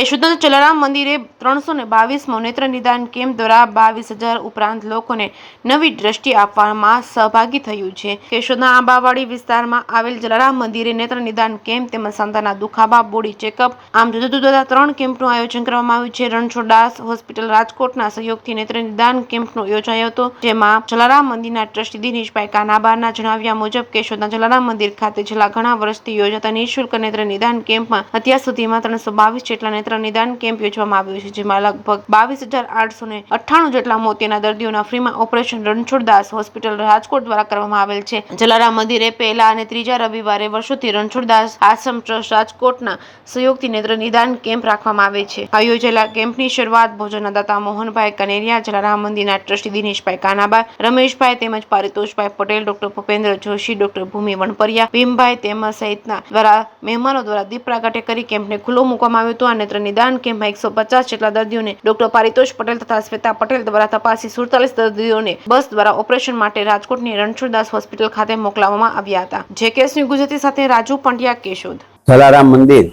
કેશોદના જલારામ મંદિરે 322મો નેત્ર નિદાન કેમ્પ દ્વારા 22,000 ઉપરાંત લોકોને નવી દ્રષ્ટિ આપવામાં સહભાગી થયું છે। કેશોદના આંબાવાડી વિસ્તારમાં આવેલ જલારામ મંદિરે નેત્ર નિદાન કેમ્પ તેમજ સંતાનના દુખાવા, બોડી ચેકઅપ આમ જુદા 3 કેમ્પનું આયોજન કરવામાં આવ્યું છે। રણછોડદાસ હોસ્પિટલ રાજકોટના સહયોગથી નેત્ર નિદાન કેમ્પનું યોજાયો હતો, જેમાં જલારામ મંદિરના ટ્રસ્ટી દિનેશભાઈ કાનાબાના જણાવ્યા મુજબ કેશોદના જલારામ મંદિર ખાતે છેલ્લા ઘણા વર્ષથી યોજાતા નિઃશુલ્ક નેત્ર નિદાન કેમ્પમાં અત્યાર સુધીમાં 322 જેટલા નેત્ર નિદાન કેમ્પ યોજવામાં આવ્યો છે, જેમાં લગભગ 22,898 જેટલા મોતિયાના દર્દીઓના ફ્રીમાં ઓપરેશન રણછોડદાસ હોસ્પિટલ રાજકોટ દ્વારા કરવામાં આવેલ છે। જલારામ મંદિરે પહેલા અને ત્રીજા રવિવારે વર્ષોથી રણછોડદાસ આશ્રમ ટ્રસ્ટ રાજકોટના સહયોગથી નેત્ર નિદાન કેમ્પ રાખવામાં આવે છે। આ યોજેલા કેમ્પની શરૂઆત ભોજનના દાતા મોહનભાઈ કનેરિયા, જલારામ મંદિરના ટ્રસ્ટી દિનેશભાઈ કાનાબા, રમેશભાઈ તેમજ પારિતોષભાઈ પટેલ, ડોક્ટર ભૂપેન્દ્ર જોશી, ડોક્ટર ભૂમિ વણપરિયા, ભીમભાઈ તેમજ સહિતના દ્વારા મહેમાનો દ્વારા દીપ પ્રાગટ્ય કરી કેમ્પને ખુલ્લો મૂકવામાં આવ્યો હતો। આ નેત્ર નિદાન કેમ્પમાં 150 જેટલા દર્દીઓને ડોક્ટર પારિતોષ પટેલ તથા શ્વેતા પટેલ દ્વારા તપાસી 47 દર્દીઓને બસ દ્વારા ઓપરેશન માટે રાજકોટની રણછોડદાસ હોસ્પિટલ ખાતે મોકલવામાં આવ્યા હતા। જે કેસની ગુજરાતી સાથે રાજુ પંડ્યા, કેશોદ। જલારામ મંદિર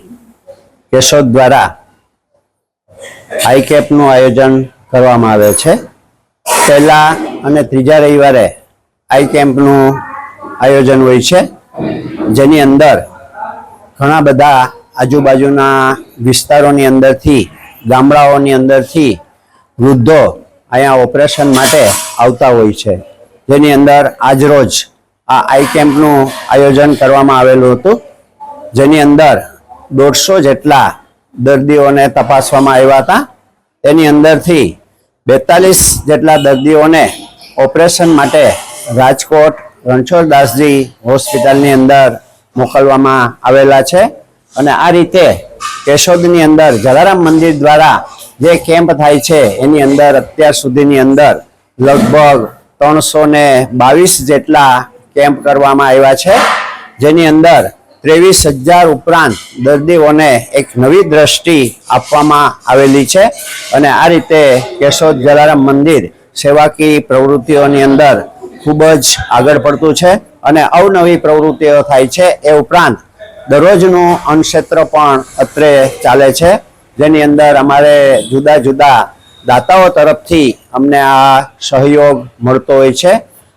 કેશોદ દ્વારા આઈ કેમ્પનું આયોજન કરવામાં આવે છે। પહેલા અને ત્રીજા રવિવારે આઈ કેમ્પનું આયોજન હોય છે, જેની અંદર ઘણા બધા આજુબાજુના વિસ્તારોની અંદરથી, ગામડાઓની અંદરથી વૃદ્ધો અહીંયા ઓપરેશન માટે આવતા હોય છે, જેની અંદર આજરોજ આ આઈ કેમ્પનું આયોજન કરવામાં આવેલું હતું, જેની અંદર 150 જેટલા દર્દીઓને તપાસવામાં આવ્યા હતા। તેની અંદરથી 42 જેટલા દર્દીઓને ઓપરેશન માટે રાજકોટ રણછોડદાસજી હોસ્પિટલની અંદર મોકલવામાં આવેલા છે। અને આ રીતે કેશોદની અંદર જલારામ મંદિર દ્વારા જે કેમ્પ થાય છે એની અંદર અત્યાર સુધીની અંદર લગભગ 322 જેટલા કેમ્પ કરવામાં આવ્યા છે, જેની અંદર 23,000 ઉપરાંત દર્દીઓને એક નવી દ્રષ્ટિ આપવામાં આવેલી છે। અને આ રીતે કેશોદ જલારામ મંદિર સેવાકીય પ્રવૃત્તિઓની અંદર ખૂબ જ આગળ પડતું છે અને અવનવી પ્રવૃત્તિઓ થાય છે। એ ઉપરાંત દરરોજનું અન્નક્ષેત્ર પણ અત્રે ચાલે છે, જેની અંદર અમારે જુદા દાતાઓ તરફથી અમને આ સહયોગ મળતો હોય છે।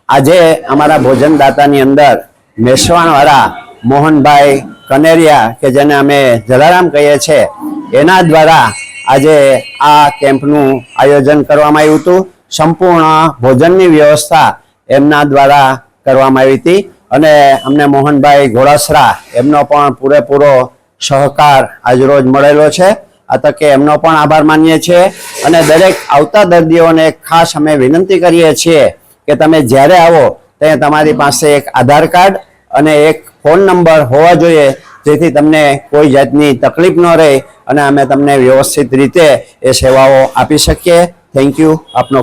આજે અમારા ભોજનદાતાની અંદર મેસવાણવાળા મોહનભાઈ કનેરિયા, કે જેને અમે જલારામ કહીએ છીએ, એના દ્વારા આજે આ કેમ્પનું આયોજન કરવામાં આવ્યું હતું। સંપૂર્ણ ભોજનની વ્યવસ્થા એમના દ્વારા કરવામાં આવી હતી અને અમને મોહનભાઈ ઘોડાસરા એમનો પણ પૂરેપૂરો સહકાર આજરોજ મળેલો છે। આ તકે એમનો પણ આભાર માનીએ છીએ અને દરેક આવતા દર્દીઓને ખાસ અમે વિનંતી કરીએ છીએ કે તમે જ્યારે આવો ત્યારે તમારી પાસે એક આધાર કાર્ડ અને એક ફોન નંબર હોવા જોઈએ, જેથી તમને કોઈ જાતની તકલીફ ન રહે અને અમે તમને વ્યવસ્થિત રીતે એ સેવાઓ આપી શકીએ। Thank you. આપનો